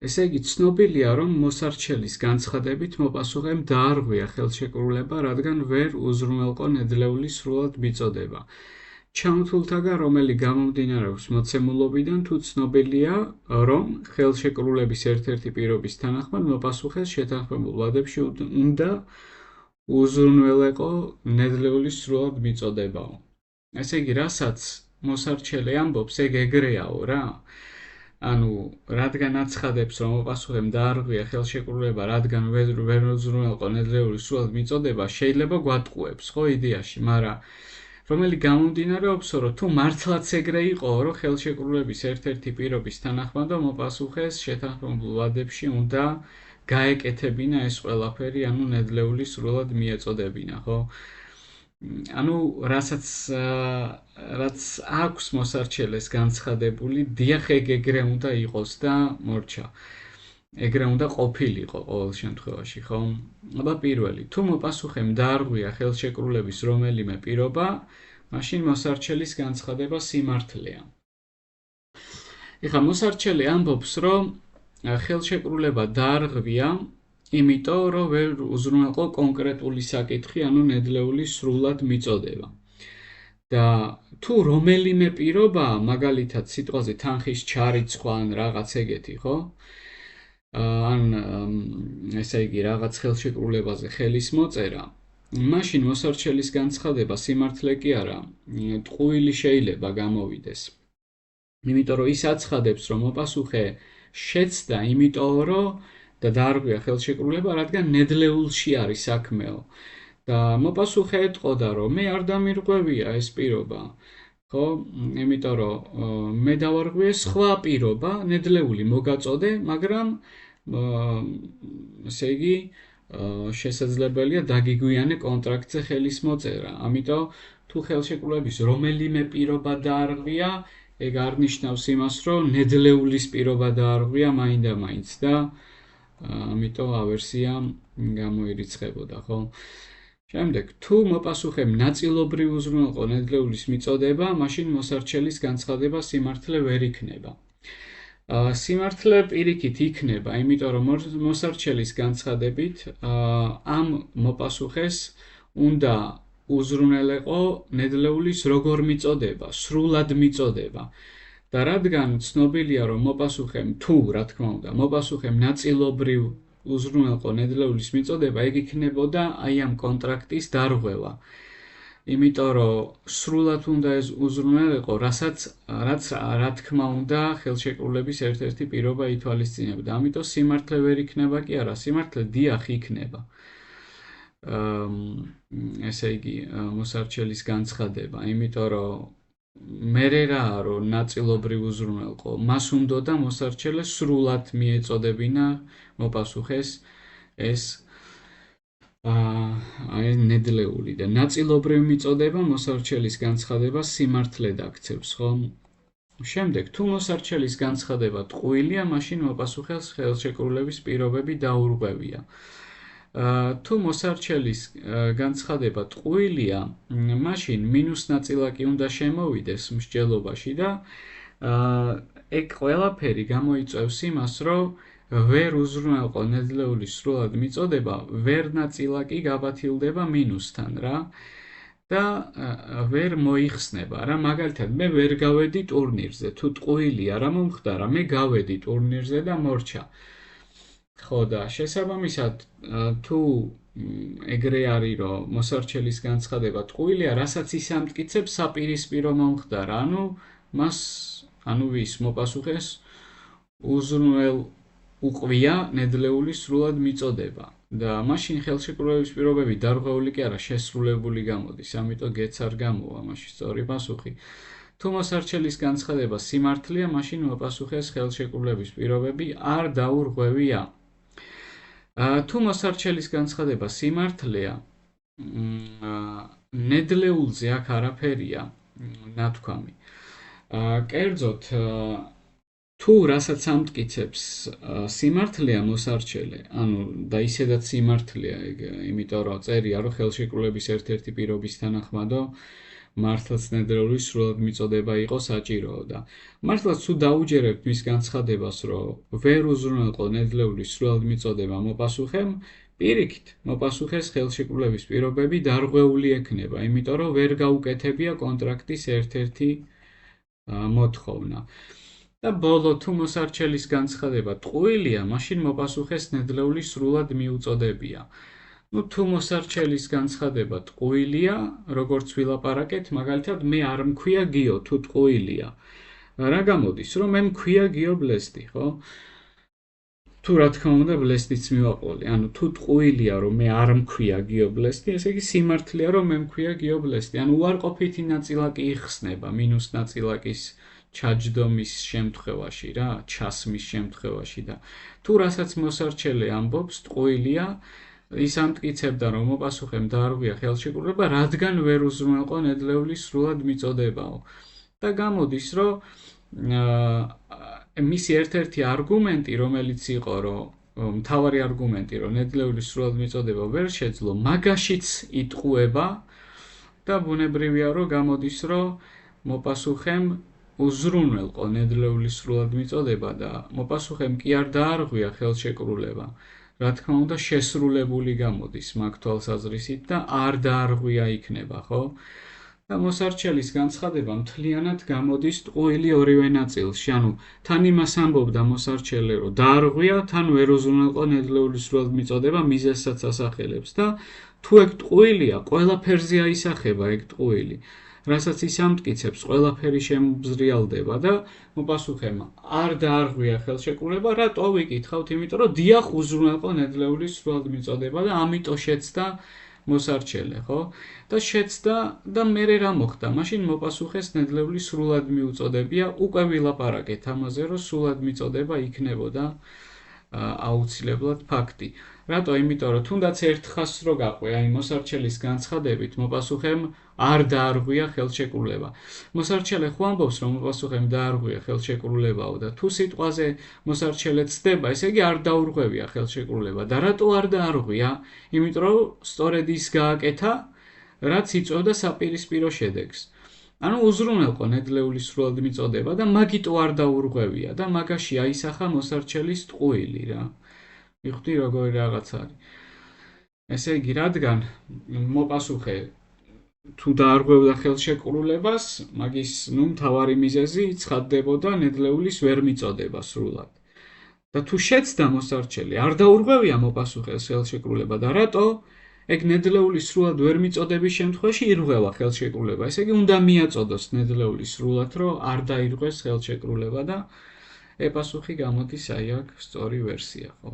ესე იგი, ცნობილია, რომ მოსარჩელის განცხადებით მოპასუხემ დაარღვია ხელშეკრულება, რადგან ვერ უზრუნველყო ნედლეული სრულად მიწოდება. ჩამოთვლთაგან, რომელი გამომდინარეობს მოცემულობიდან, თუ ცნობილია, რომ ხელშეკრულების ერთ-ერთი პირობის თანახმად მოპასუხეს შეთანხმებულ ვადებში უნდა უზრუნველეყო ნედლეული სრულად მიწოდებაო. ესე იგი, რასაც მოსარჩელი ამბობს, ეგ ეგრეაო რა. ანუ, რადგან აცხადებს, რომ მოპასუხემ დაარღვია ხელშეკრულება, რადგან ვერ უზრუნველყო ნედლეული სრულად მიწოდება, შეიძლება გვატყუებს, ხო, იდეაში, მაგრამ რომელი გამომდინარეობსო, რომ თუ მართლაც ეგრე იყო, რომ ხელშეკრულების ერთ-ერთი პირობის თანახმად მოპასუხეს შეთანხმებულ ვადებში უნდა გაეკეთებინა ეს ყველაფერი, ანუ ნედლეული სრულად მიეწოდებინა, ხო? ანუ რაც აქვს მოსარჩელეს განცხადებული, დიახ, ეგრე უნდა იყოს და მორჩა. ეგრე უნდა ყოფილიყო ყოველ შემთხვევაში, ხო? აბა პირველი, თუ მოპასუხემ დაარღვია ხელშეკრულების რომელიმე პირობა, მაშინ მოსარჩელის განცხადება სიმართლეა. ეხლა მოსარჩელი ამბობს, რომ ხელშეკრულება დაარღვია, იმიტომ, რომ ვერ უზრუნველყო კონკრეტული საკითხი, ანუ ნედლეული სრულად მიწოდება. და თუ რომელიმე პირობა, მაგალითად სიტყვაზე თანხის ჩარიცხვა ან რაღაც ეგეთი, ხო? ან ესე იგი რაღაც ხელშეკრულებაზე ხელის მოწერა, მაშინ მოსარჩელის განცხადება სიმართლე კი არა, ტყუილი შეიძლება გამოვიდეს. იმიტომ რომ ის აცხადებს, რომ მოპასუხე შეცდა, იმიტომ რომ და დაარღვია ხელშეკრულება, რადგან ნედლეულში არის საქმეო. და მოპასუხე ეტყოდა, რომ მე არ დამირღვევია ეს პირობა. ხო, იმიტომ რომ მე დავარღვიე სხვა პირობა, ნედლეული მოგაწოდე, მაგრამ ესე იგი შესაძლებელია დაგიგვიანე კონტრაქტზე ხელის მოწერა. ამიტომ თუ ხელშეკრულების რომელიმე პირობა დაარღვია, ეგ არ ნიშნავს იმას, რომ ნედლეულის პირობა დაარღვია მაინდა-მაინც და ამიტომ ავერსია გამოირიცხებოდა, ხო? შემდეგ, თუ მოპასუხემ ნაწილობრივ უზრუნველყო ნედლეულის მიწოდება, მაშინ მოსარჩელის განცხადება სიმართლე ვერ იქნება. სიმართლე პირიქით იქნება, იმიტომ რომ მოსარჩელის განცხადებით ამ მოპასუხეს უნდა უზრუნველეყო ნედლეულის როგორ მიწოდება, სრულად მიწოდება. და რადგან ცნობილია, რომ მოპასუხემ თუ, რა თქმა უნდა, მოპასუხემ ნაწილობრივ უზრუნველყო ნედლეულის მიწოდება, ეგ იქნებოდა აი ამ კონტრაქტის დარღვევა. იმიტომ რომ სრულად უნდა ეს უზრუნველეყო, რაც რა თქმა უნდა ხელშეკრულების ერთ-ერთი პირობა ითვალისწინებდა. ამიტომ სიმართლე ვერ იქნება კი არა, სიმართლე დიახ იქნება. ესე იგი, მოსარჩელის განცხადება, იმიტომ რომ მერე რაა, რომ ნაწილობრივ უზრუნველყო, მას უნდოდა მოსარჩელეს სრულად მიეწოდებინა მოპასუხეს ეს აი ნედლეული და ნაწილობრივ მიწოდება მოსარჩელის განცხადება სიმართლედ აქცევს, ხო? შემდეგ, თუ მოსარჩელის განცხადება ტყუილია, მაშინ მოპასუხეს ხელშეკრულების პირობები დაურღვევია. თუ მოსარჩელის განცხადება ტყუილია, მაშინ მინუს ნაწილაკი უნდა შემოვიდეს მსჯელობაში და ეგ ყველაფერი გამოიწვევს იმას, რომ ვერ უზრუნველყო ნედლეულის სრულად მიწოდება, ვერ ნაწილაკი გაბათილდება მინუსთან რა და ვერ მოიხსნება რა. მაგალითად, მე ვერ გავედი ტურნირზე, თუ ტყუილია რა მომხდარა, მე გავედი ტურნირზე და მორჩა. ხო და შესაბამისად, თუ ეგრე არის, რომ მოსარჩელის განცხადება ტყუილია, რასაც ის ამტკიცებს, საპირისპირო მომხდარა, ანუ ვის მოპასუხეს უყვია ნედლეული სრულად მიწოდება და მაშინ ხელშეკრულების პირობები დარღვეული კი არა, შესრულებული გამოდის, ამიტომ გეც არ გამოვა მაშინ სწორი პასუხი. თუ მოსარჩელის განცხადება სიმართლეა, მაშინ მოპასუხეს ხელშეკრულების პირობები არ დაურღვევია. თუ მოსარჩელის განცხადება სიმართლეა, ნედლეულზე აქ არაფერია ნათქვამი. კერძოდ, თუ რასაც ამტკიცებს სიმართლეა მოსარჩელე, ანუ და ისედაც სიმართლეა, იმიტომ რომ წერია, რომ ხელშეკრულების ერთ-ერთი პირობის თანახმადო მართლაც ნედლეული სრულად მიწოდება იყო საჭიროა და მართლაც თუ დაუჯერებთ მის განცხადებას, რომ ვერ უზრუნველყო ნედლეული სრულად მიწოდება მოპასუხემ, პირიქით, მოპასუხეს ხელშეკრულების პირობები დარღვეული ექნება, იმიტომ რომ ვერ გაუკეთებია კონტრაქტის ერთ-ერთი მოთხოვნა. და ბოლო თუ მოსარჩელის განცხადება ტყუილია, მაშინ მოპასუხეს ნედლეული სრულად მიუწოდებია. თუ მოსარჩელის განცხადება ტყუილია, როგორც ვილაპარაკეთ, მაგალითად მე არ მქვია გიო, თუ ტყუილია. რა გამოდის, რომ მე მქვია გიო ბლესტი, ხო? თუ რა თქმა უნდა ბლესტიც მივაყოლე, ანუ თუ ტყუილია, რომ მე არ მქვია გიო ბლესტი, ესე იგი სიმართლეა, რომ მე მქვია გიო ბლესტი. ანუ უარყოფითი ნაწილაკი იხსნება მინუს ნაწილაკის ჩაჯდომის შემთხვევაში რა, ჩასმის შემთხვევაში და თუ რასაც მოსარჩელე ამბობს ტყუილია, ის ამტკიცებდა, რომ მოპასუხემ დაარღვია ხელშეკრულება, რადგან ვერ უზრუნველყო ნედლეული სრულად მიწოდებაო. და გამოდის, რომ მისი ერთ-ერთი არგუმენტი, რომელიც იყო, რომ მთავარი არგუმენტი, რომ ნედლეული სრულად მიწოდება ვერ შეძლო, მაგაშიც იტყუება და ბუნებრივია, რომ გამოდის, რომ მოპასუხემ უზრუნველყო ნედლეული სრულად მიწოდება და მოპასუხემ კი არ დაარღვია ხელშეკრულება. რა თქმა უნდა შესრულებული გამოდის მაგ თვალსაზრისით და არ დაარღვია იქნება, ხო? და მოსარჩელის განცხადება მთლიანად გამოდის ტყუილი ორივე ნაწილში, ანუ თან იმას ამბობდა მოსარჩელე, რომ დაარღვია, თან ვერ უზრუნველყო ნედლეული სრულად მიწოდება მიზეზსაც ასახელებს და თუ ეგ ტყუილია, ყველაფერზე აისახება ეგ ტყუილი. რასაც ის ამტკიცებს, ყველაფერი შემზრიალდება და მოპასუხემ არ დაარღვია ხელშეკრულება, რატო ვიკითხავთ, იმიტომ რომ დიახ უზრუნველყო ნედლეული სრულად მიწოდება და ამიტომ შეცდა მოსარჩელე, ხო? და შეცდა და მერე რა მოხდა? მაშინ მოპასუხეს ნედლეული სრულად მიუწოდებია, უკვე ვილაპარაკეთ ამაზე, რომ სრულად მიწოდება იქნებოდა აუცილებლად ფაქტი. რატო? იმიტომ რომ თუნდაც ერთ ხაზს რო გაყვე, აი მოსარჩელის განცხადებით მოპასუხემ არ დაარღვია ხელშეკრულება. მოსარჩელე ხო ამბობს, რომ მოპასუხემ დაარღვია ხელშეკრულებაო და თუ სიტყვაზე მოსარჩელე ცდება, ესე იგი არ დაურღვევია ხელშეკრულება. და რატო არ დაარღვია? იმიტომ რომ სწორედ ის გააკეთა, რაც იწვევდა საპირისპირო შედეგს. ანუ უზრუნველყო ნედლეული სრულად მიწოდება და მაგიტო არ დაურღვევია და მაგაში აისახა მოსარჩელის ტყუილი რა. მიხვდი როგორი რაღაც არის. ესე იგი, რადგან მოპასუხე თუ დაარღვევდა ხელშეკრულებას, მაგის მთავარი მიზეზი ცხადდებოდა ნედლეულის ვერ მიწოდება სრულად. და თუ შეცდა მოსარჩელი, არ დაურღვევია მოპასუხეს ხელშეკრულება და რატო? ეგ ნედლეული სრულად ვერ მიწოდების შემთხვევაში ირღვევა ხელშეკრულება. ესე იგი, უნდა მიაწოდოს ნედლეული სრულად, რომ არ დაირღვეს ხელშეკრულება და ეპასუხი გამოდის აი აქ სწორი ვერსია, ხო?